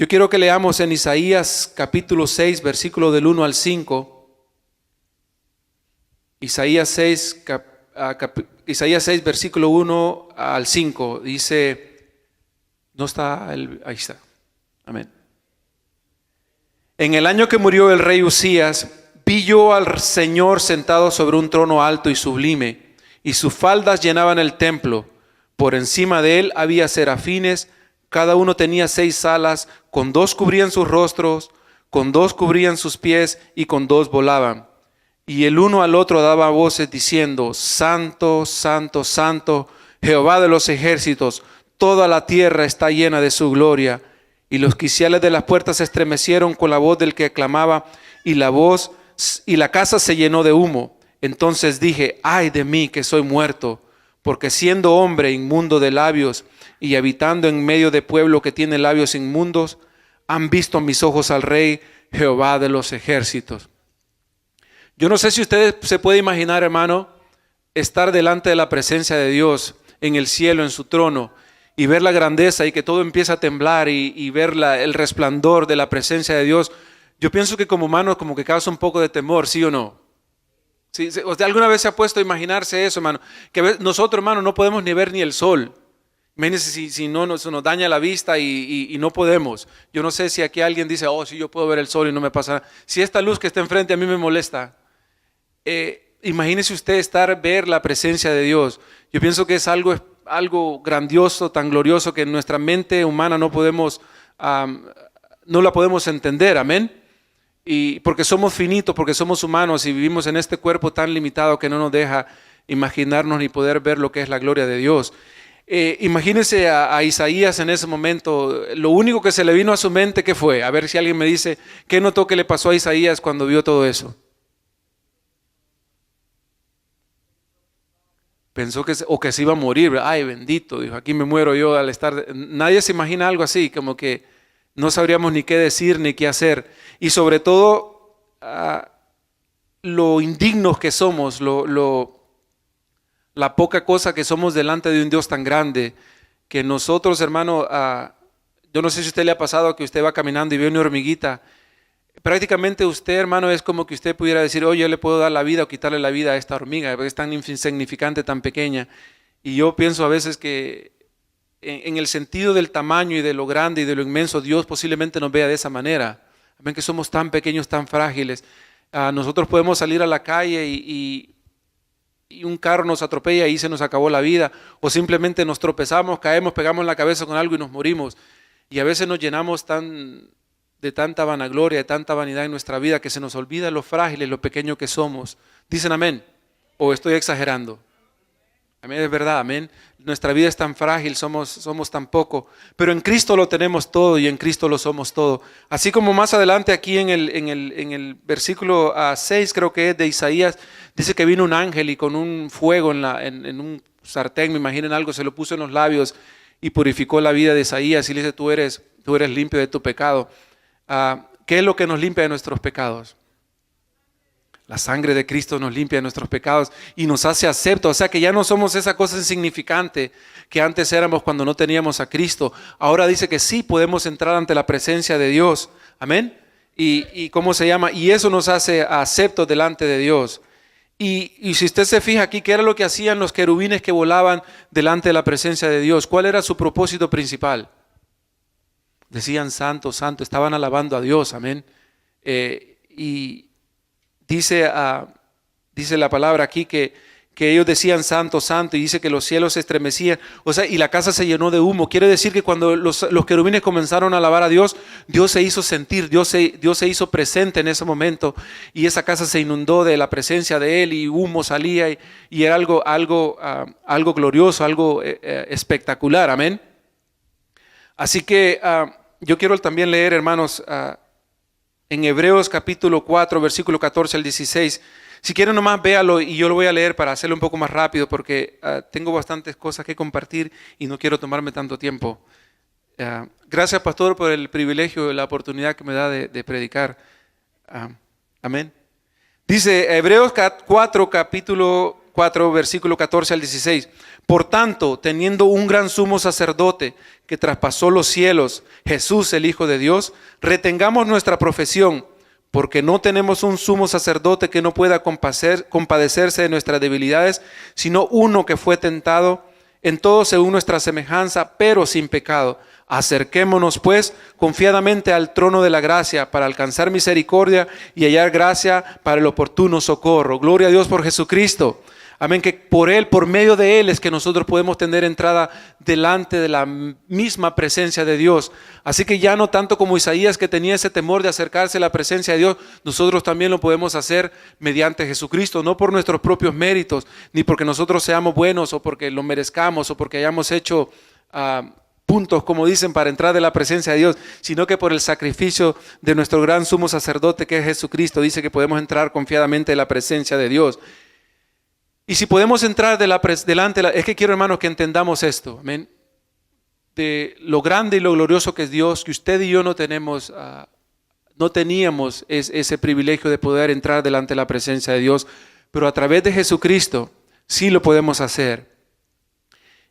Yo quiero que leamos en Isaías capítulo 6, versículo del 1 al 5. Isaías 6, versículo 1 al 5. Dice, no está, ahí está. Amén. En el año que murió el rey Usías, vi yo al Señor sentado sobre un trono alto y sublime, y sus faldas llenaban el templo. Por encima de él había serafines, cada uno tenía 6 alas, con 2 cubrían sus rostros, con 2 cubrían sus pies y con 2 volaban. Y el uno al otro daba voces diciendo, Santo, Santo, Santo, Jehová de los ejércitos, toda la tierra está llena de su gloria. Y los quiciales de las puertas se estremecieron con la voz del que clamaba, y la casa se llenó de humo. Entonces dije, ay de mí que soy muerto, porque siendo hombre inmundo de labios y habitando en medio de pueblo que tiene labios inmundos, han visto mis ojos al Rey, Jehová de los ejércitos. Yo no sé si usted se puede imaginar, hermano, estar delante de la presencia de Dios en el cielo, en su trono, y ver la grandeza y que todo empieza a temblar y ver el resplandor de la presencia de Dios. Yo pienso que como humanos como que causa un poco de temor, ¿sí o no? ¿Sí? ¿Usted alguna vez se ha puesto a imaginarse eso, hermano? Que nosotros, hermano, no podemos ni ver ni el sol. Imagínense si no nos daña la vista y no podemos. Yo no sé si aquí alguien dice, oh, sí, yo puedo ver el sol y no me pasa nada. Si esta luz que está enfrente a mí me molesta. Imagínese usted ver la presencia de Dios. Yo pienso que es algo grandioso, tan glorioso que en nuestra mente humana no la podemos entender, amén. Y porque somos finitos, porque somos humanos y vivimos en este cuerpo tan limitado que no nos deja imaginarnos ni poder ver lo que es la gloria de Dios. Imagínese a Isaías en ese momento. Lo único que se le vino a su mente, ¿qué fue? A ver si alguien me dice, ¿qué notó que le pasó a Isaías cuando vio todo eso? Pensó que se iba a morir. Ay, bendito, dijo, aquí me muero yo al estar. Nadie se imagina algo así, como que no sabríamos ni qué decir ni qué hacer. Y sobre todo, lo indignos que somos, la poca cosa que somos delante de un Dios tan grande, que nosotros, hermano, yo no sé si a usted le ha pasado que usted va caminando y ve una hormiguita. Prácticamente usted, hermano, es como que usted pudiera decir, yo le puedo dar la vida o quitarle la vida a esta hormiga, porque es tan insignificante, tan pequeña. Y yo pienso a veces que en el sentido del tamaño y de lo grande y de lo inmenso, Dios posiblemente nos vea de esa manera. Ven que somos tan pequeños, tan frágiles. Nosotros podemos salir a la calle y un carro nos atropella y se nos acabó la vida. O simplemente nos tropezamos, caemos, pegamos la cabeza con algo y nos morimos. Y a veces nos llenamos de tanta vanagloria, de tanta vanidad en nuestra vida, que se nos olvida lo frágiles, lo pequeño que somos. ¿Dicen amén? ¿O estoy exagerando? Amén, es verdad, amén. Nuestra vida es tan frágil, somos tan poco, pero en Cristo lo tenemos todo y en Cristo lo somos todo. Así como más adelante aquí en el versículo 6, creo que es de Isaías, dice que vino un ángel y con un fuego en un sartén, me imaginen algo, se lo puso en los labios y purificó la vida de Isaías y le dice, tú eres limpio de tu pecado. ¿Qué es lo que nos limpia de nuestros pecados? La sangre de Cristo nos limpia de nuestros pecados y nos hace aceptos. O sea que ya no somos esa cosa insignificante que antes éramos cuando no teníamos a Cristo. Ahora dice que sí podemos entrar ante la presencia de Dios. Amén. ¿Y cómo se llama? Y eso nos hace aceptos delante de Dios. Y si usted se fija aquí, ¿qué era lo que hacían los querubines que volaban delante de la presencia de Dios? ¿Cuál era su propósito principal? Decían santo, santo, estaban alabando a Dios, amén. Y dice la palabra aquí que ellos decían santo, santo, y dice que los cielos se estremecían, o sea, y la casa se llenó de humo. Quiere decir que cuando los querubines comenzaron a alabar a Dios, Dios se hizo sentir, Dios se hizo presente en ese momento, y esa casa se inundó de la presencia de Él, y humo salía, y era algo glorioso, algo espectacular, amén. Así que yo quiero también leer, hermanos, en Hebreos capítulo 4, versículo 14 al 16. Si quieren nomás véalo y yo lo voy a leer para hacerlo un poco más rápido porque tengo bastantes cosas que compartir y no quiero tomarme tanto tiempo. Gracias, pastor, por el privilegio y la oportunidad que me da de predicar. Amén. Dice Hebreos 4, capítulo 4, versículo 14 al 16. Por tanto, teniendo un gran sumo sacerdote que traspasó los cielos, Jesús el Hijo de Dios, retengamos nuestra profesión, porque no tenemos un sumo sacerdote que no pueda compadecerse de nuestras debilidades, sino uno que fue tentado en todo según nuestra semejanza, pero sin pecado. Acerquémonos pues confiadamente al trono de la gracia para alcanzar misericordia y hallar gracia para el oportuno socorro. Gloria a Dios por Jesucristo. Amén, que por Él, por medio de Él es que nosotros podemos tener entrada delante de la misma presencia de Dios. Así que ya no tanto como Isaías, que tenía ese temor de acercarse a la presencia de Dios, nosotros también lo podemos hacer mediante Jesucristo, no por nuestros propios méritos, ni porque nosotros seamos buenos o porque lo merezcamos o porque hayamos hecho puntos, como dicen, para entrar de la presencia de Dios, sino que por el sacrificio de nuestro gran sumo sacerdote que es Jesucristo, dice que podemos entrar confiadamente en la presencia de Dios. Y si podemos entrar delante, es que quiero, hermanos, que entendamos esto, amén, de lo grande y lo glorioso que es Dios, que usted y yo no teníamos ese privilegio de poder entrar delante de la presencia de Dios, pero a través de Jesucristo sí lo podemos hacer.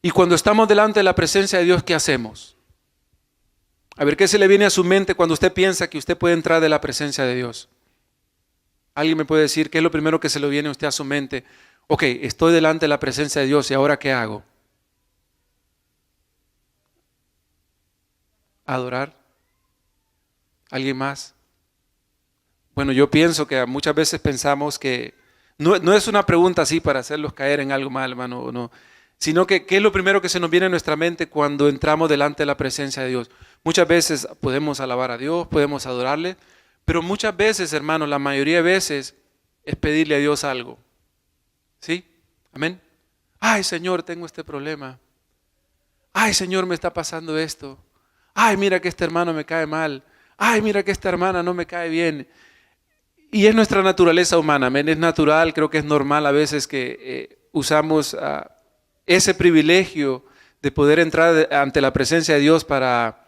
Y cuando estamos delante de la presencia de Dios, ¿qué hacemos? A ver, ¿qué se le viene a su mente cuando usted piensa que usted puede entrar de la presencia de Dios? ¿Alguien me puede decir qué es lo primero que se le viene a usted a su mente? Ok, estoy delante de la presencia de Dios, ¿y ahora qué hago? ¿Adorar? ¿Alguien más? Bueno, yo pienso que muchas veces pensamos que, no es una pregunta así para hacerlos caer en algo mal, hermano, no, sino que ¿qué es lo primero que se nos viene a nuestra mente cuando entramos delante de la presencia de Dios? Muchas veces podemos alabar a Dios, podemos adorarle, pero muchas veces, hermano, la mayoría de veces es pedirle a Dios algo. ¿Sí? Amén. Ay, Señor, tengo este problema. Ay, Señor, me está pasando esto. Ay, mira que este hermano me cae mal. Ay, mira que esta hermana no me cae bien. Y es nuestra naturaleza humana, amén. Es natural, creo que es normal a veces que usamos ese privilegio de poder entrar ante la presencia de Dios para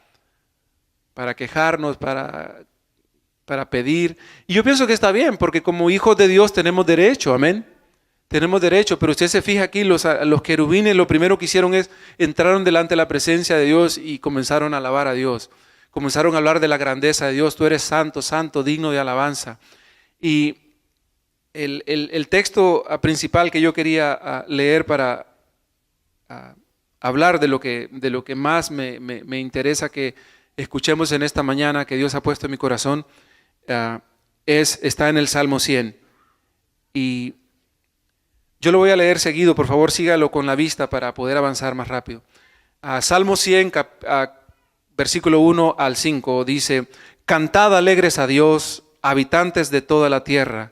quejarnos, para pedir. Y yo pienso que está bien, porque como hijos de Dios tenemos derecho, amén. Tenemos derecho, pero usted se fija aquí, los querubines lo primero que hicieron entraron delante de la presencia de Dios y comenzaron a alabar a Dios. Comenzaron a hablar de la grandeza de Dios. Tú eres santo, santo, digno de alabanza. Y el texto principal que yo quería leer para hablar de lo que más me interesa que escuchemos en esta mañana, que Dios ha puesto en mi corazón, está en el Salmo 100. Y yo lo voy a leer seguido, por favor sígalo con la vista para poder avanzar más rápido. Salmo 100, versículo 1 al 5 dice: Cantad alegres a Dios, habitantes de toda la tierra,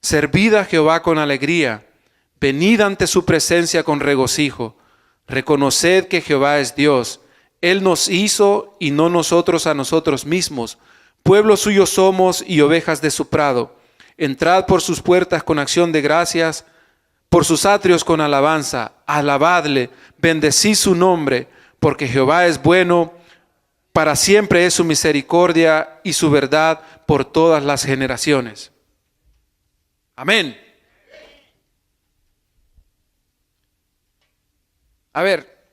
servid a Jehová con alegría, venid ante su presencia con regocijo, reconoced que Jehová es Dios, Él nos hizo y no nosotros a nosotros mismos, pueblo suyo somos y ovejas de su prado. Entrad por sus puertas con acción de gracias, por sus atrios con alabanza, alabadle, bendecid su nombre, porque Jehová es bueno, para siempre es su misericordia y su verdad por todas las generaciones. Amén. A ver,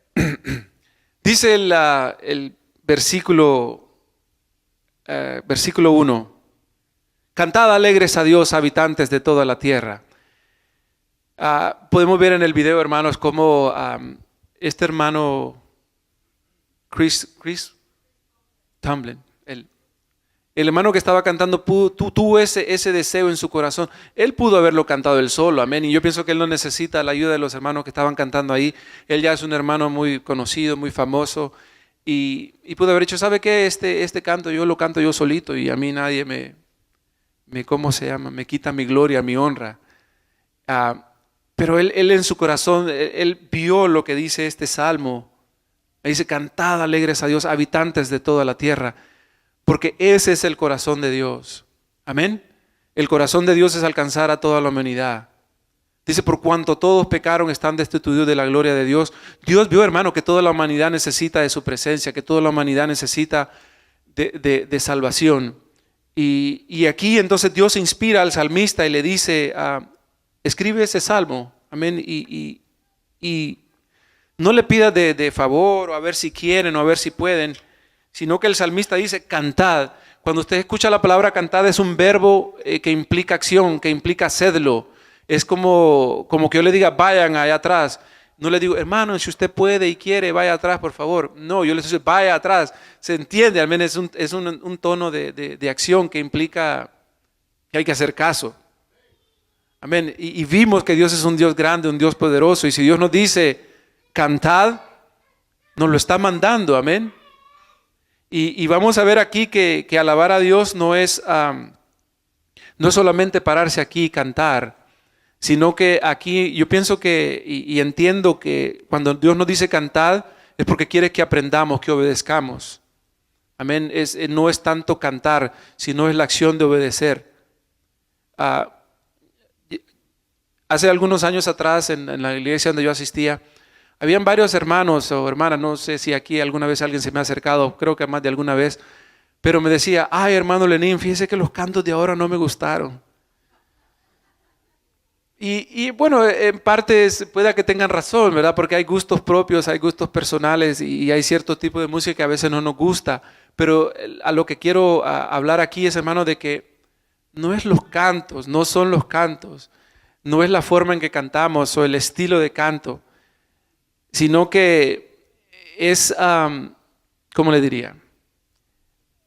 dice el versículo 1, cantad alegres a Dios, habitantes de toda la tierra. Podemos ver en el video, hermanos, cómo este hermano Chris Tomlin, el hermano que estaba cantando, tuvo ese deseo en su corazón. Él pudo haberlo cantado él solo, amén. Y yo pienso que él no necesita la ayuda de los hermanos que estaban cantando ahí. Él ya es un hermano muy conocido, muy famoso. Y pudo haber dicho, ¿sabe qué? Este canto yo lo canto yo solito y a mí nadie me quita mi gloria, mi honra. Pero él en su corazón, él vio lo que dice este salmo. Dice, cantad alegres a Dios, habitantes de toda la tierra. Porque ese es el corazón de Dios. Amén. El corazón de Dios es alcanzar a toda la humanidad. Dice, por cuanto todos pecaron, están destituidos de la gloria de Dios. Dios vio, hermano, que toda la humanidad necesita de su presencia, que toda la humanidad necesita de salvación. Y aquí entonces Dios inspira al salmista y le dice, escribe ese salmo. Amén. Y No le pidas de favor o a ver si quieren o a ver si pueden, sino que el salmista dice cantad. Cuando usted escucha la palabra cantad es un verbo que implica acción, que implica hacedlo. Es como que yo le diga vayan allá atrás. No le digo, hermano, si usted puede y quiere, vaya atrás, por favor. No, yo le digo, vaya atrás. Se entiende, al menos es un tono de acción que implica que hay que hacer caso. Amén. Y vimos que Dios es un Dios grande, un Dios poderoso. Y si Dios nos dice, cantad, nos lo está mandando. Amén. Y vamos a ver aquí que alabar a Dios no es solamente pararse aquí y cantar, sino que aquí yo pienso que y entiendo que cuando Dios nos dice cantad es porque quiere que aprendamos, que obedezcamos. Amén. No es tanto cantar, sino es la acción de obedecer. Hace algunos años atrás en la iglesia donde yo asistía, habían varios hermanos o hermanas, no sé si aquí alguna vez alguien se me ha acercado, creo que más de alguna vez, pero me decía, ay hermano Lenín, fíjese que los cantos de ahora no me gustaron. Y bueno, en parte pueda que tengan razón, ¿verdad? Porque hay gustos propios, hay gustos personales y hay cierto tipo de música que a veces no nos gusta. Pero a lo que quiero hablar aquí es, hermano, de que no es los cantos, no son los cantos, no es la forma en que cantamos o el estilo de canto, sino que es, ¿cómo le diría?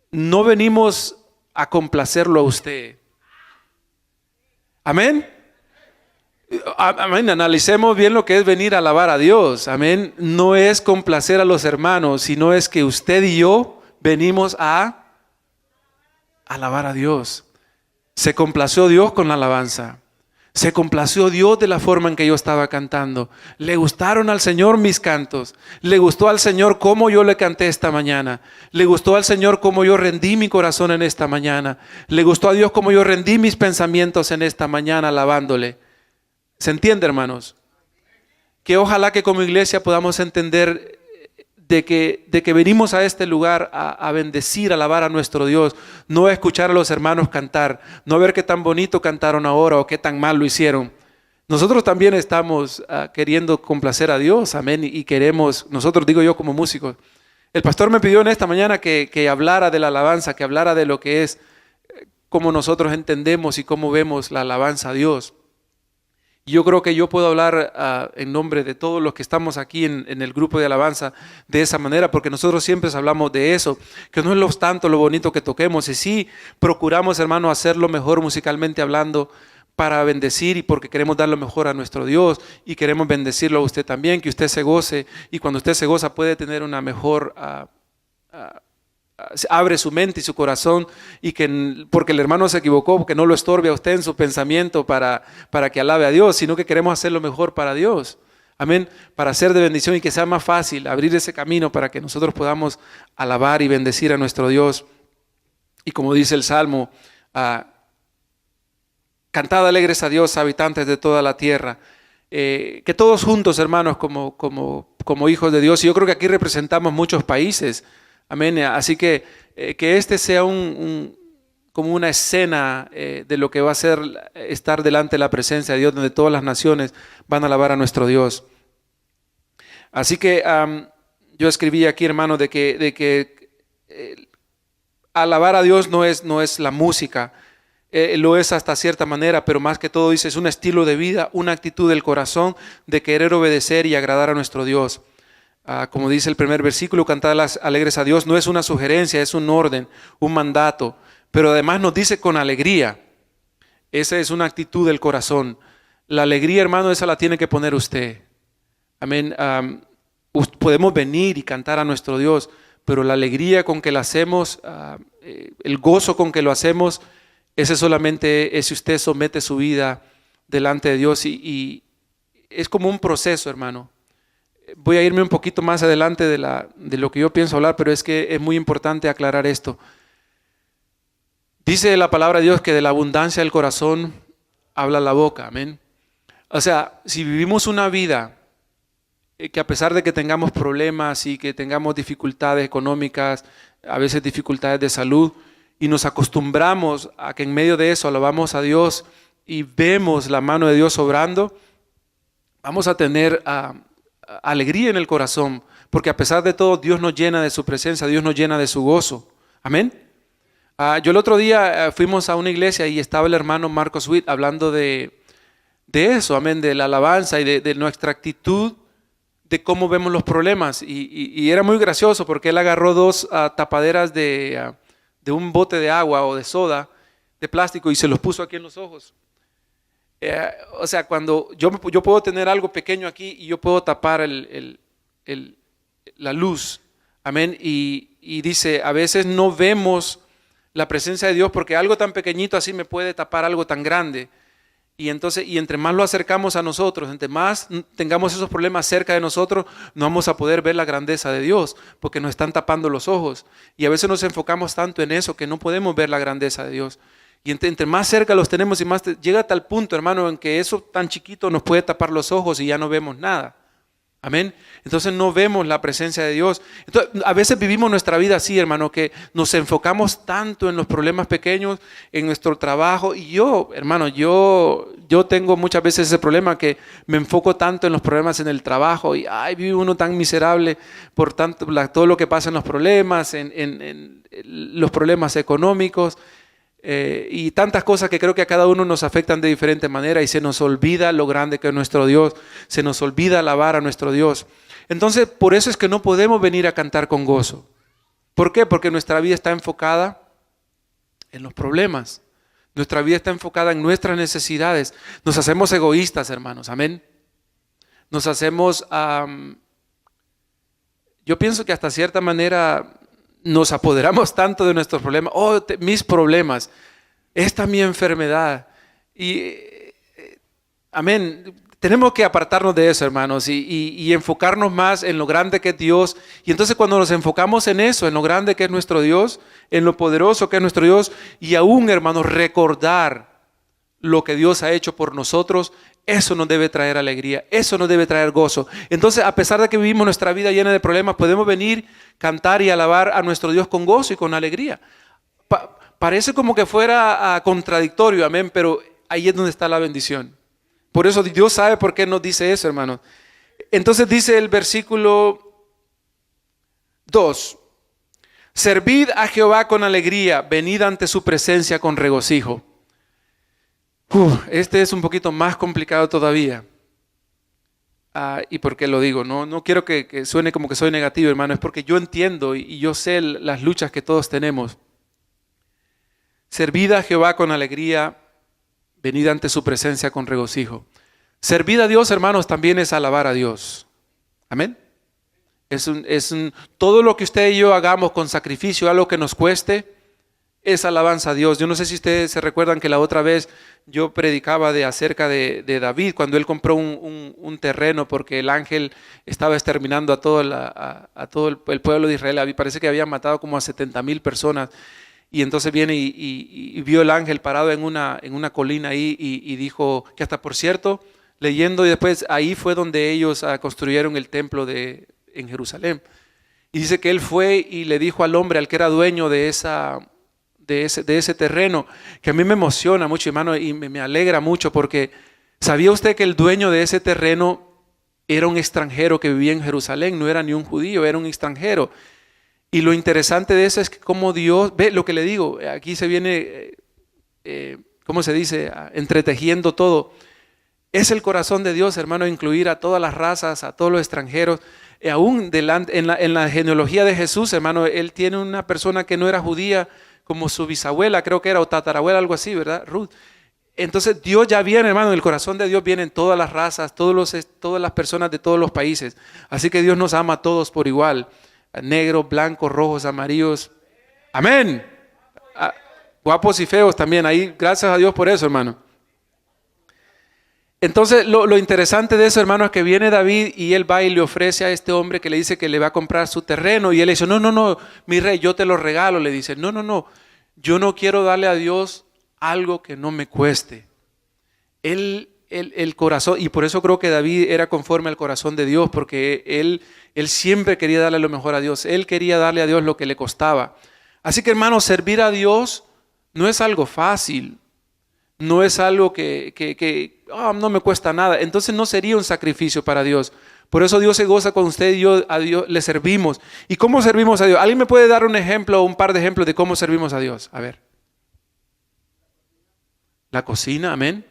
No venimos a complacerlo a usted. Amén. Amén. Analicemos bien lo que es venir a alabar a Dios. Amén. No es complacer a los hermanos, sino es que usted y yo venimos a alabar a Dios. Se complació Dios con la alabanza. Se complació Dios de la forma en que yo estaba cantando. Le gustaron al Señor mis cantos. Le gustó al Señor cómo yo le canté esta mañana. Le gustó al Señor cómo yo rendí mi corazón en esta mañana. Le gustó a Dios cómo yo rendí mis pensamientos en esta mañana alabándole. ¿Se entiende, hermanos? Que ojalá que como iglesia podamos entender de que venimos a este lugar a bendecir, a alabar a nuestro Dios, no a escuchar a los hermanos cantar, no a ver qué tan bonito cantaron ahora o qué tan mal lo hicieron. Nosotros también estamos queriendo complacer a Dios, amén, y queremos, nosotros digo yo como músicos, el pastor me pidió en esta mañana que hablara de la alabanza, que hablara de lo que es, cómo nosotros entendemos y cómo vemos la alabanza a Dios. Yo creo que yo puedo hablar en nombre de todos los que estamos aquí en el grupo de alabanza de esa manera, porque nosotros siempre hablamos de eso, que no es tanto lo bonito que toquemos, y sí procuramos, hermano, hacerlo mejor musicalmente hablando para bendecir y porque queremos dar lo mejor a nuestro Dios y queremos bendecirlo a usted también, que usted se goce, y cuando usted se goza puede tener una mejor abre su mente y su corazón, y que porque el hermano se equivocó, que no lo estorbe a usted en su pensamiento para que alabe a Dios, sino que queremos hacer lo mejor para Dios. Amén. Para ser de bendición y que sea más fácil abrir ese camino para que nosotros podamos alabar y bendecir a nuestro Dios. Y como dice el Salmo, cantad alegres a Dios, habitantes de toda la tierra. Que todos juntos, hermanos, como hijos de Dios, y yo creo que aquí representamos muchos países. Amén. Así que este sea como una escena de lo que va a ser estar delante de la presencia de Dios, donde todas las naciones van a alabar a nuestro Dios. Así que yo escribí aquí, hermano, de que alabar a Dios no es la música, lo es hasta cierta manera, pero más que todo dice, es un estilo de vida, una actitud del corazón de querer obedecer y agradar a nuestro Dios. Como dice el primer versículo, cantad alegres a Dios, no es una sugerencia, es un orden, un mandato, pero además nos dice con alegría. Esa es una actitud del corazón. La alegría, hermano, esa la tiene que poner usted. Amén. Podemos venir y cantar a nuestro Dios, pero la alegría con que lo hacemos, el gozo con que lo hacemos, ese solamente es si usted somete su vida delante de Dios, y es como un proceso, hermano. Voy a irme un poquito más adelante de lo que yo pienso hablar, pero es que es muy importante aclarar esto. Dice la palabra de Dios que de la abundancia del corazón habla la boca, amén. O sea, si vivimos una vida que a pesar de que tengamos problemas y que tengamos dificultades económicas, a veces dificultades de salud, y nos acostumbramos a que en medio de eso alabamos a Dios y vemos la mano de Dios obrando, vamos a tener alegría en el corazón, porque a pesar de todo Dios nos llena de su presencia, Dios nos llena de su gozo. Amén. Yo el otro día fuimos a una iglesia y estaba el hermano Marcos Witt hablando de eso, amén, de la alabanza y de nuestra actitud, de cómo vemos los problemas. Y era muy gracioso porque él agarró dos tapaderas de un bote de agua o de soda de plástico y se los puso aquí en los ojos. O sea, cuando yo puedo tener algo pequeño aquí y yo puedo tapar la luz, amén, y dice, a veces no vemos la presencia de Dios porque algo tan pequeñito así me puede tapar algo tan grande. Y entonces, entre más lo acercamos a nosotros, entre más tengamos esos problemas cerca de nosotros, no vamos a poder ver la grandeza de Dios, porque nos están tapando los ojos. Y a veces nos enfocamos tanto en eso que no podemos ver la grandeza de Dios. Y entre más cerca los tenemos y más llega a tal punto, hermano, en que eso tan chiquito nos puede tapar los ojos y ya no vemos nada. Amén. Entonces no vemos la presencia de Dios. Entonces, a veces vivimos nuestra vida así, hermano, que nos enfocamos tanto en los problemas pequeños, en nuestro trabajo. Y yo, hermano, yo tengo muchas veces ese problema que me enfoco tanto en los problemas en el trabajo y vive uno tan miserable por tanto, todo lo que pasa en los problemas, en los problemas económicos. Y tantas cosas que creo que a cada uno nos afectan de diferente manera y se nos olvida lo grande que es nuestro Dios, se nos olvida alabar a nuestro Dios. Entonces, por eso es que no podemos venir a cantar con gozo. ¿Por qué? Porque nuestra vida está enfocada en los problemas, nuestra vida está enfocada en nuestras necesidades. Nos hacemos egoístas, hermanos, amén. Nos hacemos, yo pienso que hasta cierta manera nos apoderamos tanto de nuestros problemas. Mis problemas, esta mi enfermedad. Y amén, tenemos que apartarnos de eso, hermanos, y enfocarnos más en lo grande que es Dios. Y entonces cuando nos enfocamos en eso, en lo grande que es nuestro Dios, en lo poderoso que es nuestro Dios, y aún, hermanos, recordar lo que Dios ha hecho por nosotros, eso nos debe traer alegría, eso nos debe traer gozo. Entonces, a pesar de que vivimos nuestra vida llena de problemas, podemos venir, cantar y alabar a nuestro Dios con gozo y con alegría. Parece como que fuera contradictorio, amén, pero ahí es donde está la bendición. Por eso Dios sabe por qué nos dice eso, hermanos. Entonces dice el versículo 2, servid a Jehová con alegría, venid ante su presencia con regocijo. Este es un poquito más complicado todavía. ¿Y por qué lo digo? No quiero que suene como que soy negativo, hermano. Es porque yo entiendo y yo sé las luchas que todos tenemos. Servid a Jehová con alegría, venid ante su presencia con regocijo. Servir a Dios, hermanos, también es alabar a Dios. Amén. Todo lo que usted y yo hagamos con sacrificio, algo que nos cueste, es alabanza a Dios. Yo no sé si ustedes se recuerdan que la otra vez yo predicaba acerca de David, cuando él compró un terreno porque el ángel estaba exterminando a todo el pueblo de Israel. Parece que había matado como a 70,000 personas. Y entonces viene y vio el ángel parado en una colina ahí y dijo que hasta, por cierto, leyendo, y después ahí fue donde ellos construyeron el templo en Jerusalén. Y dice que él fue y le dijo al hombre, al que era dueño de ese terreno, que a mí me emociona mucho, hermano, y me alegra mucho, porque ¿sabía usted que el dueño de ese terreno era un extranjero que vivía en Jerusalén? No era ni un judío, era un extranjero. Y lo interesante de eso es que como Dios, ve lo que le digo, aquí se viene, ¿cómo se dice? Entretejiendo todo. Es el corazón de Dios, hermano, incluir a todas las razas, a todos los extranjeros. Aún en la genealogía de Jesús, hermano, él tiene una persona que no era judía, como su bisabuela, creo que era, o tatarabuela, algo así, ¿verdad? Ruth. Entonces Dios ya viene, hermano, en el corazón de Dios vienen todas las razas, todas las personas de todos los países. Así que Dios nos ama a todos por igual. Negros, blancos, rojos, amarillos. Amén. Guapos y feos también. Ahí, gracias a Dios por eso, hermano. Entonces, lo interesante de eso, hermano, es que viene David y él va y le ofrece a este hombre que le dice que le va a comprar su terreno. Y él le dice, no, mi rey, yo te lo regalo. Le dice, no, yo no quiero darle a Dios algo que no me cueste. El corazón, y por eso creo que David era conforme al corazón de Dios, porque él siempre quería darle lo mejor a Dios. Él quería darle a Dios lo que le costaba. Así que, hermano, servir a Dios no es algo fácil. No es algo que no me cuesta nada. Entonces no sería un sacrificio para Dios. Por eso Dios se goza con usted y yo a Dios le servimos. ¿Y cómo servimos a Dios? ¿Alguien me puede dar un ejemplo o un par de ejemplos de cómo servimos a Dios? A ver. La cocina, amén.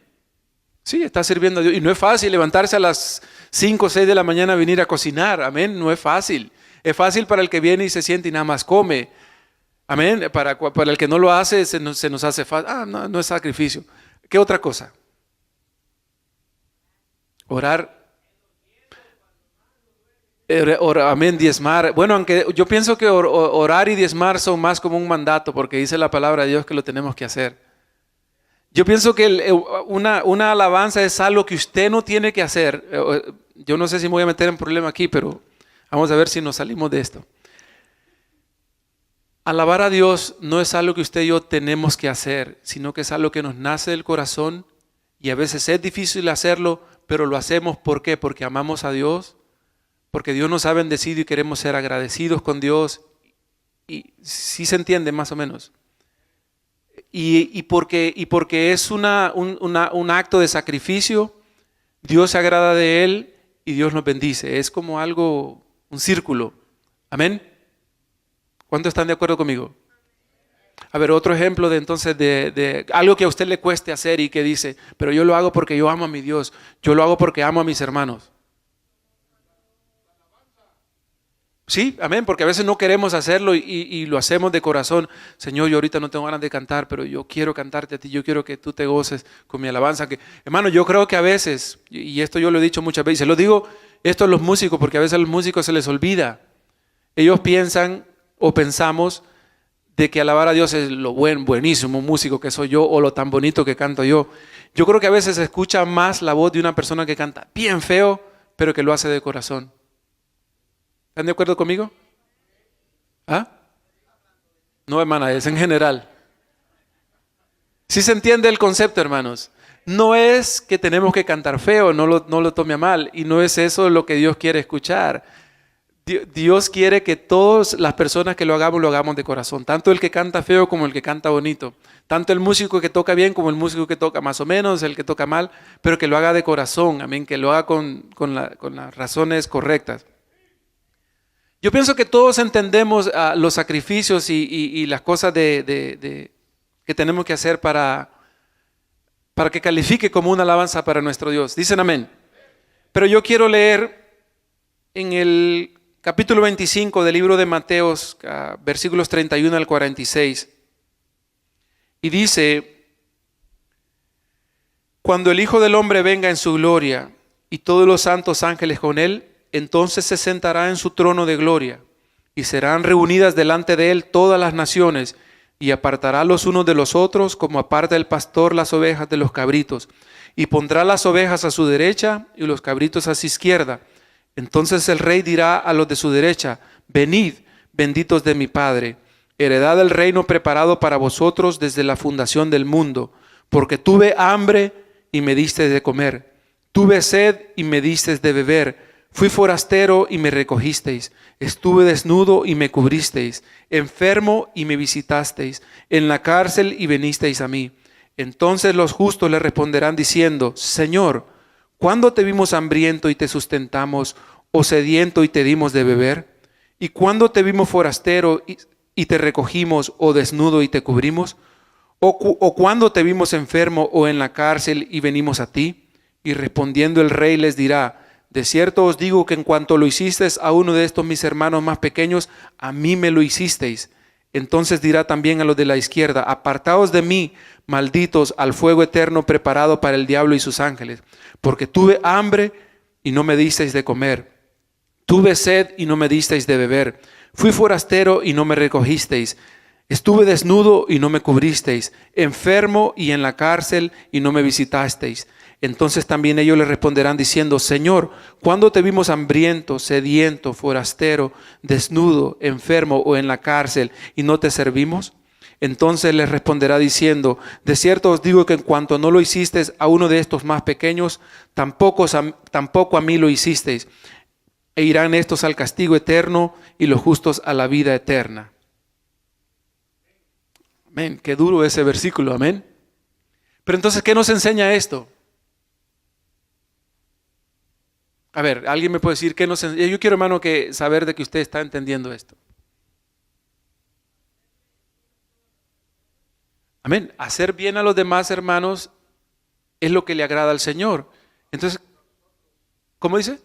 Sí, está sirviendo a Dios. Y no es fácil levantarse a las 5 o 6 de la mañana a venir a cocinar. Amén. No es fácil. Es fácil para el que viene y se siente y nada más come. Amén. Para el que no lo hace, se nos hace fácil. No, no es sacrificio. ¿Qué otra cosa? Orar. Amén, diezmar. Bueno, aunque yo pienso que orar y diezmar son más como un mandato, porque dice la palabra de Dios que lo tenemos que hacer. Yo pienso que una alabanza es algo que usted no tiene que hacer. Yo no sé si me voy a meter en problema aquí, pero vamos a ver si nos salimos de esto. Alabar a Dios no es algo que usted y yo tenemos que hacer, sino que es algo que nos nace del corazón y a veces es difícil hacerlo, pero lo hacemos. ¿Por qué? Porque amamos a Dios, porque Dios nos ha bendecido y queremos ser agradecidos con Dios. Y sí se entiende más o menos. Y porque es un acto de sacrificio, Dios se agrada de él y Dios nos bendice. Es como algo, un círculo. Amén. ¿Cuántos están de acuerdo conmigo? A ver, otro ejemplo de algo que a usted le cueste hacer y que dice, pero yo lo hago porque yo amo a mi Dios, yo lo hago porque amo a mis hermanos. Sí, amén, porque a veces no queremos hacerlo y lo hacemos de corazón. Señor, yo ahorita no tengo ganas de cantar, pero yo quiero cantarte a ti, yo quiero que tú te goces con mi alabanza. Hermano, yo creo que a veces, y esto yo lo he dicho muchas veces, se lo digo esto a los músicos, porque a veces a los músicos se les olvida. Ellos piensan o pensamos de que alabar a Dios es lo buenísimo músico que soy yo o lo tan bonito que canto yo. Yo creo que a veces se escucha más la voz de una persona que canta bien feo, pero que lo hace de corazón. ¿Están de acuerdo conmigo? ¿Ah? No, hermana, es en general. ¿Sí se entiende el concepto, hermanos? No es que tenemos que cantar feo, no lo tome a mal, y no es eso lo que Dios quiere escuchar. Dios quiere que todas las personas que lo hagamos de corazón, tanto el que canta feo como el que canta bonito, tanto el músico que toca bien como el músico que toca más o menos, el que toca mal, pero que lo haga de corazón, amén, que lo haga con las razones correctas. Yo pienso que todos entendemos los sacrificios y las cosas que tenemos que hacer para que califique como una alabanza para nuestro Dios. Dicen amén. Pero yo quiero leer en el capítulo 25 del libro de Mateos, versículos 31 al 46. Y dice, cuando el Hijo del Hombre venga en su gloria y todos los santos ángeles con él, entonces se sentará en su trono de gloria y serán reunidas delante de él todas las naciones y apartará los unos de los otros como aparta el pastor las ovejas de los cabritos y pondrá las ovejas a su derecha y los cabritos a su izquierda. Entonces el rey dirá a los de su derecha, venid, benditos de mi Padre, heredad del reino preparado para vosotros desde la fundación del mundo, porque tuve hambre y me disteis de comer, tuve sed y me disteis de beber, fui forastero y me recogisteis, estuve desnudo y me cubristeis, enfermo y me visitasteis, en la cárcel y vinisteis a mí. Entonces los justos le responderán diciendo, Señor, ¿cuándo te vimos hambriento y te sustentamos, o sediento y te dimos de beber? ¿Y cuándo te vimos forastero y te recogimos, o desnudo y te cubrimos? ¿O cuándo te vimos enfermo o en la cárcel y venimos a ti? Y respondiendo el rey les dirá, de cierto os digo que en cuanto lo hicisteis a uno de estos mis hermanos más pequeños, a mí me lo hicisteis. Entonces dirá también a los de la izquierda, apartaos de mí, malditos, al fuego eterno preparado para el diablo y sus ángeles, porque tuve hambre y no me disteis de comer, tuve sed y no me disteis de beber, fui forastero y no me recogisteis, estuve desnudo y no me cubristeis, enfermo y en la cárcel y no me visitasteis. Entonces también ellos le responderán diciendo, Señor, ¿cuándo te vimos hambriento, sediento, forastero, desnudo, enfermo o en la cárcel y no te servimos? Entonces les responderá diciendo, de cierto os digo que en cuanto no lo hicisteis a uno de estos más pequeños, tampoco a mí lo hicisteis. E irán estos al castigo eterno y los justos a la vida eterna. Amén, qué duro ese versículo, amén. Pero entonces, ¿qué nos enseña esto? A ver, alguien me puede decir que yo quiero, hermano, que saber de que usted está entendiendo esto. Amén. Hacer bien a los demás, hermanos, es lo que le agrada al Señor. Entonces, ¿cómo dice?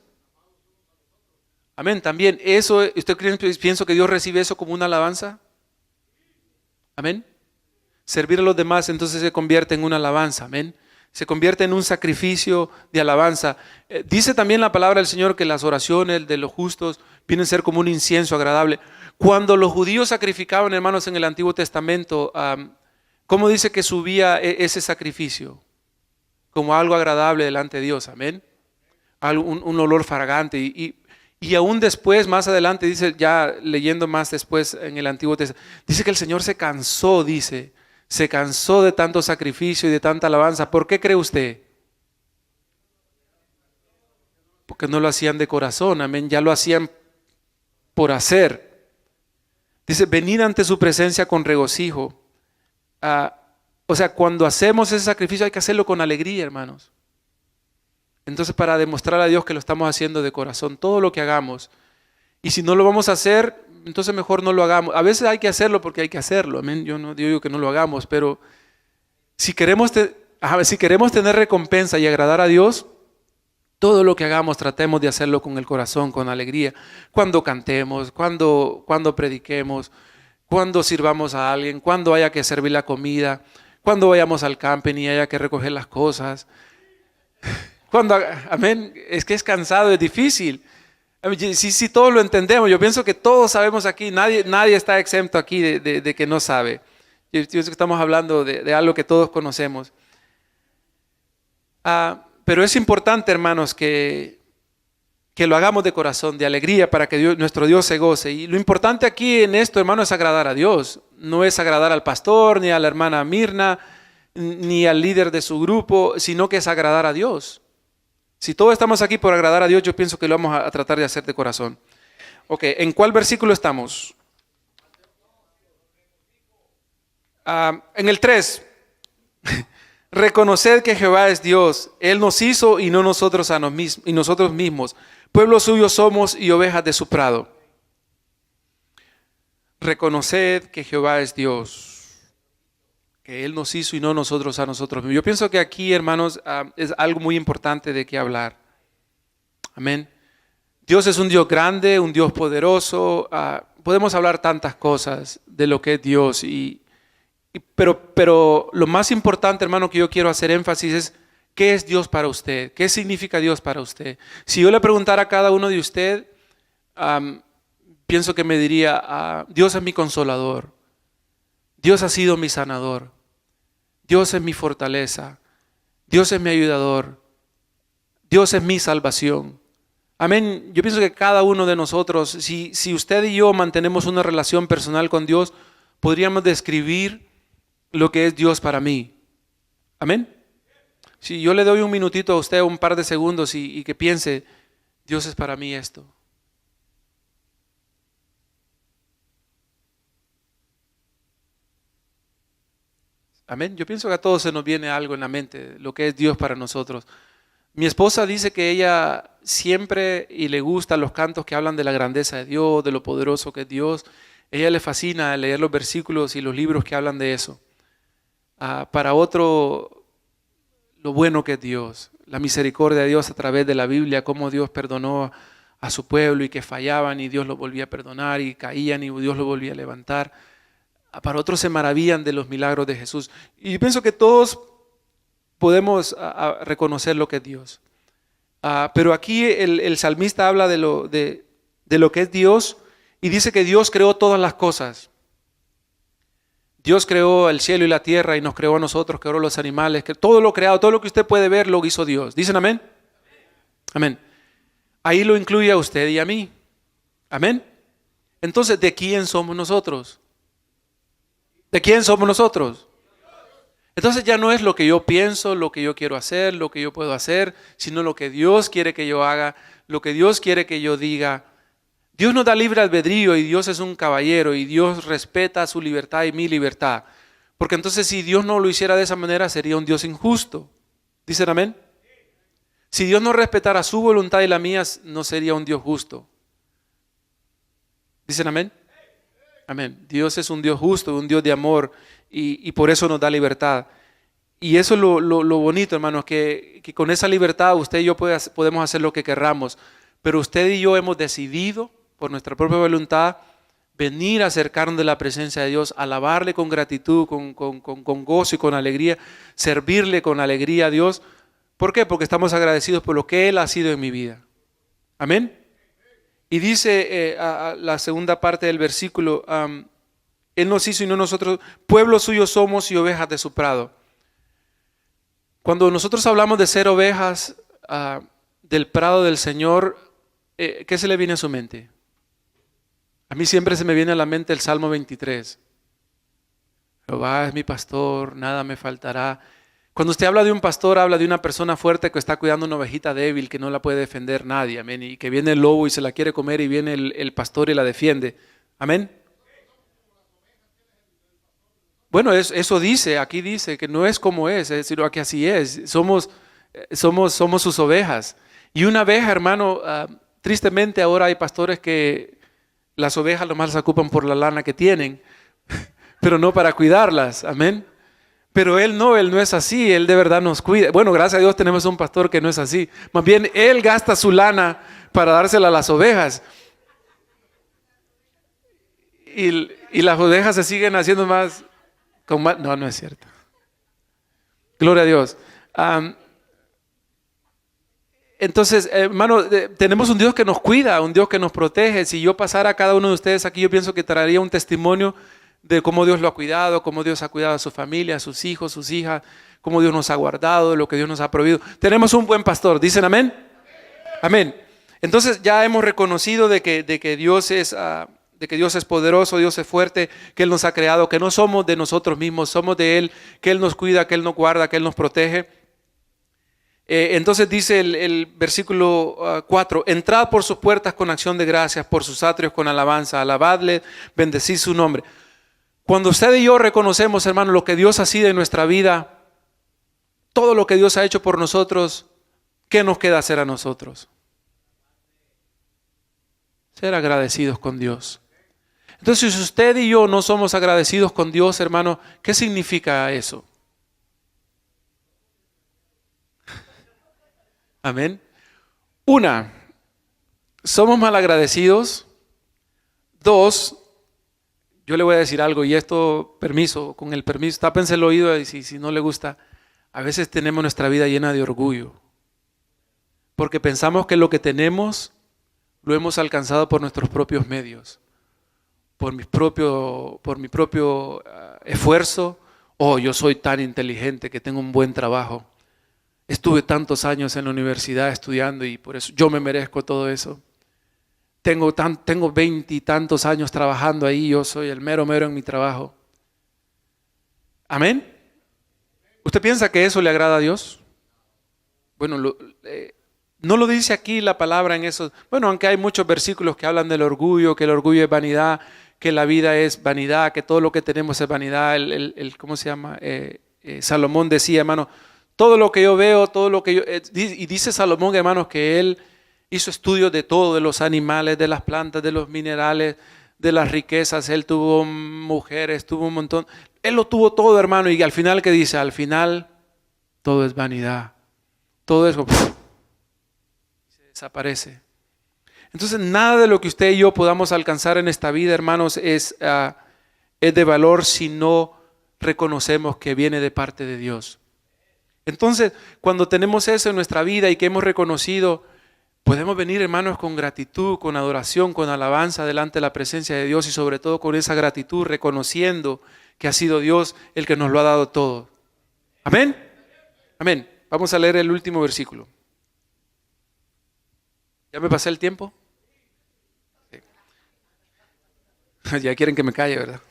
Amén. También eso, ¿usted piensa que Dios recibe eso como una alabanza? Amén. Servir a los demás entonces se convierte en una alabanza. Amén. Se convierte en un sacrificio de alabanza. Dice también la palabra del Señor que las oraciones de los justos vienen a ser como un incienso agradable. Cuando los judíos sacrificaban, hermanos, en el Antiguo Testamento, ¿cómo dice que subía ese sacrificio? Como algo agradable delante de Dios. Amén. Un olor fragante. Y aún después, más adelante, dice, ya leyendo más después en el Antiguo Testamento, dice que el Señor se cansó, se cansó de tanto sacrificio y de tanta alabanza. ¿Por qué cree usted? Porque no lo hacían de corazón, amén, ya lo hacían por hacer. Dice, venid ante su presencia con regocijo. O sea, cuando hacemos ese sacrificio hay que hacerlo con alegría, hermanos. Entonces, para demostrar a Dios que lo estamos haciendo de corazón, todo lo que hagamos. Y si no lo vamos a hacer, entonces mejor no lo hagamos. A veces hay que hacerlo porque hay que hacerlo. Amén. Yo no digo que no lo hagamos, pero si queremos tener recompensa y agradar a Dios, todo lo que hagamos tratemos de hacerlo con el corazón, con alegría. Cuando cantemos, cuando prediquemos, cuando sirvamos a alguien, cuando haya que servir la comida, cuando vayamos al camping y haya que recoger las cosas. Amén, es que es cansado, es difícil. Si todos lo entendemos, yo pienso que todos sabemos aquí, nadie está exento aquí de que no sabe. Yo pienso que estamos hablando de algo que todos conocemos. Pero es importante, hermanos, que lo hagamos de corazón, de alegría, para que nuestro Dios se goce. Y lo importante aquí en esto, hermano, es agradar a Dios. No es agradar al pastor, ni a la hermana Mirna, ni al líder de su grupo, sino que es agradar a Dios. Si todos estamos aquí por agradar a Dios, yo pienso que lo vamos a tratar de hacer de corazón. Ok, ¿en cuál versículo estamos? En el 3. Reconoced que Jehová es Dios. Él nos hizo y no nosotros y nosotros mismos. Pueblo suyo somos y ovejas de su prado. Reconoced que Jehová es Dios. Que Él nos hizo y no nosotros a nosotros mismos. Yo pienso que aquí, hermanos, es algo muy importante de qué hablar. Amén. Dios es un Dios grande, un Dios poderoso. Podemos hablar tantas cosas de lo que es Dios. Pero lo más importante, hermano, que yo quiero hacer énfasis es ¿qué es Dios para usted? ¿Qué significa Dios para usted? Si yo le preguntara a cada uno de ustedes, pienso que me diría, Dios es mi consolador. Dios ha sido mi sanador. Dios es mi fortaleza. Dios es mi ayudador. Dios es mi salvación. Amén. Yo pienso que cada uno de nosotros, si usted y yo mantenemos una relación personal con Dios, podríamos describir lo que es Dios para mí. Amén. Si yo le doy un minutito a usted, un par de segundos y que piense, Dios es para mí esto. Amén. Yo pienso que a todos se nos viene algo en la mente, lo que es Dios para nosotros. Mi esposa dice que ella siempre y le gustan los cantos que hablan de la grandeza de Dios, de lo poderoso que es Dios. A ella le fascina leer los versículos y los libros que hablan de eso. Para otro, lo bueno que es Dios, la misericordia de Dios a través de la Biblia, cómo Dios perdonó a su pueblo y que fallaban y Dios los volvía a perdonar y caían y Dios los volvía a levantar. Para otros se maravillan de los milagros de Jesús. Y yo pienso que todos podemos reconocer lo que es Dios. Pero aquí el salmista habla de lo que es Dios y dice que Dios creó todas las cosas. Dios creó el cielo y la tierra y nos creó a nosotros, creó los animales, que todo lo creado, todo lo que usted puede ver lo hizo Dios. ¿Dicen amén? Amén. Ahí lo incluye a usted y a mí. Amén. Entonces, ¿de quién somos nosotros? ¿De quién somos nosotros? Entonces ya no es lo que yo pienso, lo que yo quiero hacer, lo que yo puedo hacer, sino lo que Dios quiere que yo haga, lo que Dios quiere que yo diga. Dios nos da libre albedrío y Dios es un caballero y Dios respeta su libertad y mi libertad. Porque entonces si Dios no lo hiciera de esa manera sería un Dios injusto. ¿Dicen amén? Si Dios no respetara su voluntad y la mía, no sería un Dios justo. ¿Dicen amén? Amén. Dios es un Dios justo, un Dios de amor y por eso nos da libertad. Y eso es lo bonito, hermanos, que con esa libertad usted y yo podemos hacer lo que querramos. Pero usted y yo hemos decidido, por nuestra propia voluntad, venir a acercarnos de la presencia de Dios, alabarle con gratitud, con gozo y con alegría, servirle con alegría a Dios. ¿Por qué? Porque estamos agradecidos por lo que Él ha sido en mi vida. Amén. Y dice la segunda parte del versículo, Él nos hizo y no nosotros, pueblo suyo somos y ovejas de su prado. Cuando nosotros hablamos de ser ovejas del prado del Señor, ¿qué se le viene a su mente? A mí siempre se me viene a la mente el Salmo 23. Jehová es mi pastor, nada me faltará. Cuando usted habla de un pastor, habla de una persona fuerte que está cuidando una ovejita débil que no la puede defender nadie, amén, y que viene el lobo y se la quiere comer y viene el pastor y la defiende, amén. Bueno, eso dice, aquí dice que no es como es decir, que así es, somos sus ovejas. Y una oveja, hermano, tristemente ahora hay pastores que las ovejas nomás las ocupan por la lana que tienen, pero no para cuidarlas, amén. Pero Él no es así, Él de verdad nos cuida. Bueno, gracias a Dios tenemos un pastor que no es así. Más bien, Él gasta su lana para dársela a las ovejas. Y las ovejas se siguen haciendo más. No es cierto. Gloria a Dios. Entonces, hermano, tenemos un Dios que nos cuida, un Dios que nos protege. Si yo pasara a cada uno de ustedes aquí, yo pienso que traería un testimonio de cómo Dios lo ha cuidado, cómo Dios ha cuidado a su familia, a sus hijos, sus hijas, cómo Dios nos ha guardado, de lo que Dios nos ha proveído. Tenemos un buen pastor, ¿dicen amén? Amén. Entonces ya hemos reconocido de que Dios es poderoso, Dios es fuerte, que Él nos ha creado, que no somos de nosotros mismos, somos de Él, que Él nos cuida, que Él nos guarda, que Él nos protege. Entonces dice el versículo 4, entrad por sus puertas con acción de gracias, por sus atrios con alabanza, alabadle, bendecid su nombre. Cuando usted y yo reconocemos, hermano, lo que Dios ha sido en nuestra vida, todo lo que Dios ha hecho por nosotros, ¿qué nos queda hacer a nosotros? Ser agradecidos con Dios. Entonces, si usted y yo no somos agradecidos con Dios, hermano, ¿qué significa eso? Amén. Una, somos malagradecidos. Dos, yo le voy a decir algo y esto, con el permiso, tápense el oído y si no le gusta, a veces tenemos nuestra vida llena de orgullo. Porque pensamos que lo que tenemos lo hemos alcanzado por nuestros propios medios, por mi propio esfuerzo. Oh, yo soy tan inteligente que tengo un buen trabajo. Estuve tantos años en la universidad estudiando y por eso yo me merezco todo eso. Tengo 20 y tantos años trabajando ahí, yo soy el mero en mi trabajo. ¿Amén? ¿Usted piensa que eso le agrada a Dios? Bueno, no lo dice aquí la palabra en eso. Bueno, aunque hay muchos versículos que hablan del orgullo, que el orgullo es vanidad, que la vida es vanidad, que todo lo que tenemos es vanidad. ¿Cómo se llama? Salomón decía, hermano, todo lo que yo veo, todo lo que yo... y dice Salomón, hermanos, que él hizo estudios de todo, de los animales, de las plantas, de los minerales, de las riquezas. Él tuvo mujeres, tuvo un montón. Él lo tuvo todo, hermano. Y al final, ¿qué dice? Al final, todo es vanidad. Todo eso se desaparece. Entonces, nada de lo que usted y yo podamos alcanzar en esta vida, hermanos, es de valor si no reconocemos que viene de parte de Dios. Entonces, cuando tenemos eso en nuestra vida y que hemos reconocido, podemos venir, hermanos, con gratitud, con adoración, con alabanza delante de la presencia de Dios y sobre todo con esa gratitud, reconociendo que ha sido Dios el que nos lo ha dado todo. Amén. Amén. Vamos a leer el último versículo. ¿Ya me pasé el tiempo? Sí. Ya quieren que me calle, ¿verdad?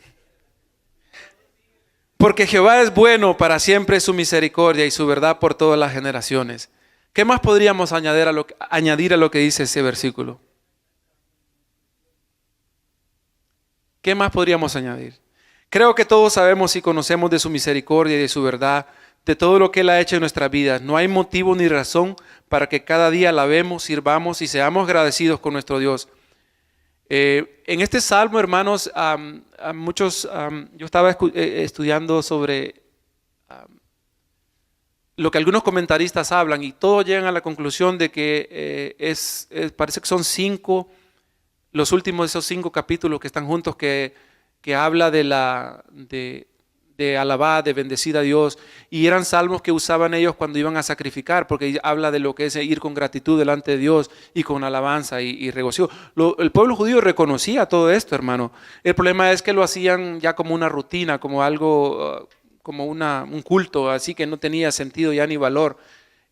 Porque Jehová es bueno, para siempre es su misericordia y su verdad por todas las generaciones. ¿Qué más podríamos añadir a lo que dice ese versículo? ¿Qué más podríamos añadir? Creo que todos sabemos y conocemos de su misericordia y de su verdad de todo lo que Él ha hecho en nuestras vidas. No hay motivo ni razón para que cada día alabemos, sirvamos y seamos agradecidos con nuestro Dios. En este salmo, hermanos, yo estaba estudiando sobre lo que algunos comentaristas hablan y todos llegan a la conclusión de que parece que son los últimos de esos 5 capítulos que están juntos que habla de alabar, de bendecir a Dios, y eran salmos que usaban ellos cuando iban a sacrificar, porque habla de lo que es ir con gratitud delante de Dios y con alabanza y regocijo. El pueblo judío reconocía todo esto, hermano. El problema es que lo hacían ya como una rutina, como algo, como un culto, así que no tenía sentido ya ni valor.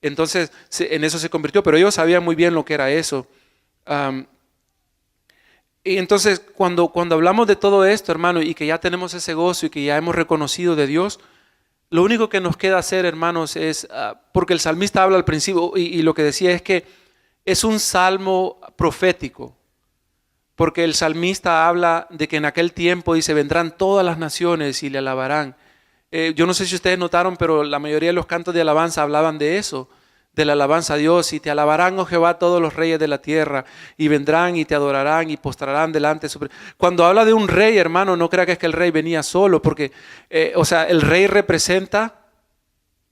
Entonces en eso se convirtió, pero ellos sabían muy bien lo que era eso. Y entonces cuando hablamos de todo esto, hermano, y que ya tenemos ese gozo y que ya hemos reconocido de Dios, lo único que nos queda hacer, hermanos, es, porque el salmista habla al principio y lo que decía es que es un salmo profético, porque el salmista habla de que en aquel tiempo, dice, vendrán todas las naciones y le alabarán. Yo no sé si ustedes notaron, pero la mayoría de los cantos de alabanza hablaban de eso, de la alabanza a Dios. Y te alabarán, oh Jehová, todos los reyes de la tierra, y vendrán y te adorarán y postrarán delante. Cuando habla de un rey, hermano, no crea que es que el rey venía solo, porque, el rey representa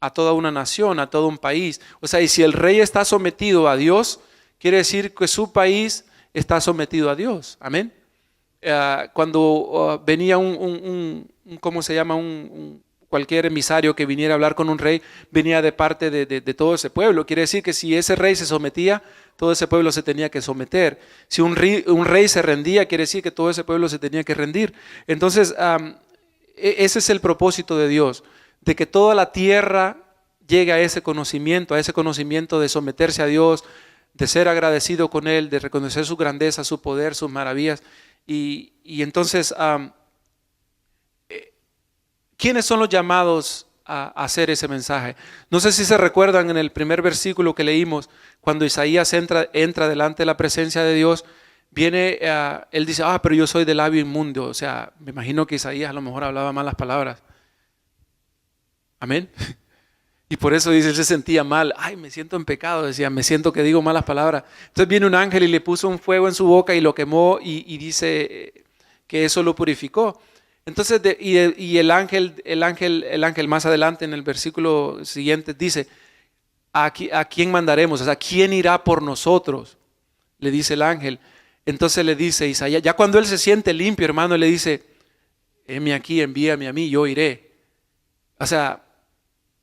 a toda una nación, a todo un país. Y si el rey está sometido a Dios, quiere decir que su país está sometido a Dios. Amén. Cuando venía ¿cómo se llama? Cualquier emisario que viniera a hablar con un rey, venía de parte de todo ese pueblo. Quiere decir que si ese rey se sometía, todo ese pueblo se tenía que someter. Si un rey se rendía, quiere decir que todo ese pueblo se tenía que rendir. Entonces, ese es el propósito de Dios, de que toda la tierra llegue a ese conocimiento de someterse a Dios, de ser agradecido con Él, de reconocer su grandeza, su poder, sus maravillas. Y entonces, ¿quiénes son los llamados a hacer ese mensaje? No sé si se recuerdan en el primer versículo que leímos, cuando Isaías entra delante de la presencia de Dios, él dice, pero yo soy de labio inmundo. O sea, me imagino que Isaías a lo mejor hablaba malas palabras. Amén. Y por eso dice, él se sentía mal. Me siento en pecado, decía, me siento que digo malas palabras. Entonces viene un ángel y le puso un fuego en su boca y lo quemó y dice que eso lo purificó. Entonces, y el ángel más adelante en el versículo siguiente dice, ¿a quién mandaremos? O sea, ¿quién irá por nosotros? Le dice el ángel. Entonces le dice Isaías, ya cuando él se siente limpio, hermano, le dice, heme aquí, envíame a mí, yo iré. O sea,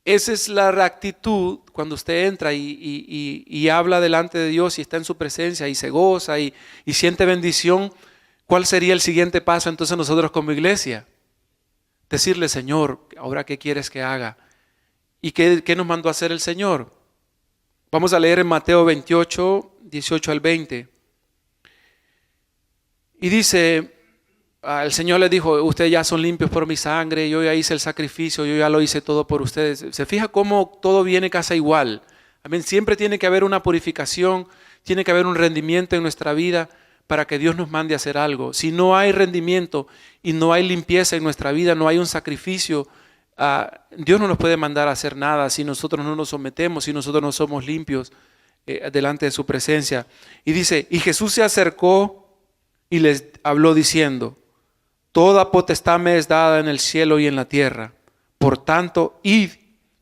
esa es la actitud cuando usted entra y habla delante de Dios y está en su presencia y se goza y siente bendición. ¿Cuál sería el siguiente paso entonces nosotros como iglesia? Decirle, Señor, ¿ahora qué quieres que haga? ¿Y qué nos mandó a hacer el Señor? Vamos a leer en Mateo 28, 18 al 20. Y dice, el Señor les dijo, ustedes ya son limpios por mi sangre, yo ya hice el sacrificio, yo ya lo hice todo por ustedes. ¿Se fija cómo todo viene casi igual? Amén. Siempre tiene que haber una purificación, tiene que haber un rendimiento en nuestra vida para que Dios nos mande a hacer algo. Si no hay rendimiento y no hay limpieza en nuestra vida, no hay un sacrificio, Dios no nos puede mandar a hacer nada si nosotros no nos sometemos, si nosotros no somos limpios delante de su presencia. Y dice, y Jesús se acercó y les habló diciendo, toda potestad me es dada en el cielo y en la tierra. Por tanto, id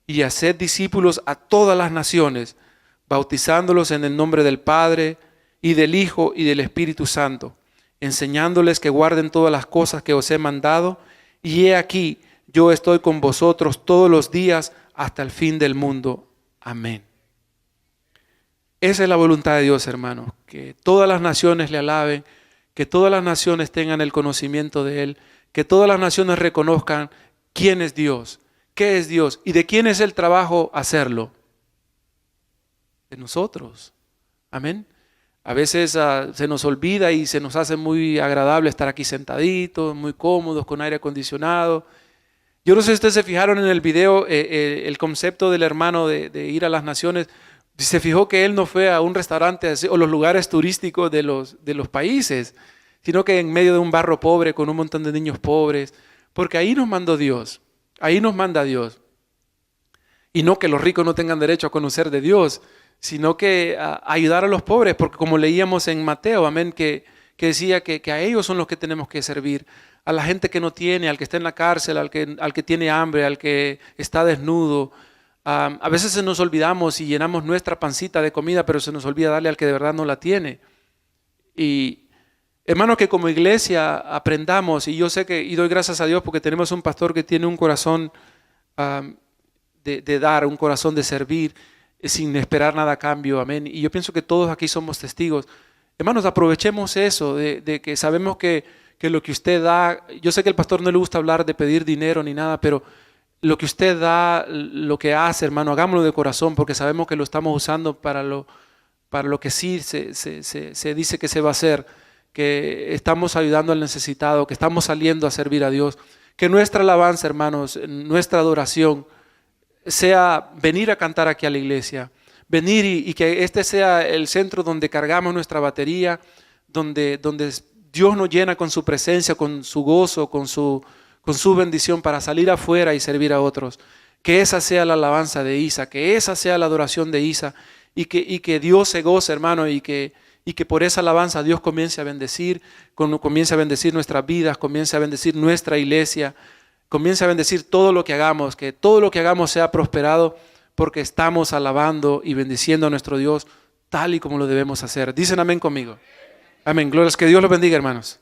y haced discípulos a todas las naciones, bautizándolos en el nombre del Padre, y del Hijo y del Espíritu Santo, enseñándoles que guarden todas las cosas que os he mandado, y he aquí, yo estoy con vosotros todos los días hasta el fin del mundo. Amén. Esa es la voluntad de Dios, hermanos, que todas las naciones le alaben, que todas las naciones tengan el conocimiento de Él, que todas las naciones reconozcan quién es Dios, qué es Dios y de quién es el trabajo hacerlo. De nosotros. Amén. A veces se nos olvida y se nos hace muy agradable estar aquí sentaditos, muy cómodos, con aire acondicionado. Yo no sé si ustedes se fijaron en el video, el concepto del hermano de ir a las naciones. Se fijó que él no fue a un restaurante o los lugares turísticos de los países, sino que en medio de un barrio pobre, con un montón de niños pobres, porque ahí nos mandó Dios, ahí nos manda Dios. Y no que los ricos no tengan derecho a conocer de Dios, sino que a ayudar a los pobres, porque como leíamos en Mateo, amén, que decía que a ellos son los que tenemos que servir, a la gente que no tiene, al que está en la cárcel, al que tiene hambre, al que está desnudo. A veces se nos olvidamos y llenamos nuestra pancita de comida, pero se nos olvida darle al que de verdad no la tiene. Y hermano, que como iglesia aprendamos, y yo sé que, y doy gracias a Dios porque tenemos un pastor que tiene un corazón de dar, un corazón de servir, sin esperar nada a cambio, amén. Y yo pienso que todos aquí somos testigos. Hermanos, aprovechemos eso, de que sabemos que lo que usted da, yo sé que al pastor no le gusta hablar de pedir dinero ni nada, pero lo que usted da, lo que hace, hermano, hagámoslo de corazón, porque sabemos que lo estamos usando para lo que sí se dice que se va a hacer, que estamos ayudando al necesitado, que estamos saliendo a servir a Dios. Que nuestra alabanza, hermanos, nuestra adoración, sea venir a cantar aquí a la iglesia, venir y que este sea el centro donde cargamos nuestra batería, donde Dios nos llena con su presencia, con su gozo, con su bendición para salir afuera y servir a otros. Que esa sea la alabanza de Isa, que esa sea la adoración de Isa, y que Dios se goce, hermano, y que por esa alabanza Dios comience a bendecir, comience a bendecir nuestras vidas, comience a bendecir nuestra iglesia, comience a bendecir todo lo que hagamos, que todo lo que hagamos sea prosperado porque estamos alabando y bendiciendo a nuestro Dios tal y como lo debemos hacer. Dicen amén conmigo. Amén. Glorias, que Dios los bendiga, hermanos.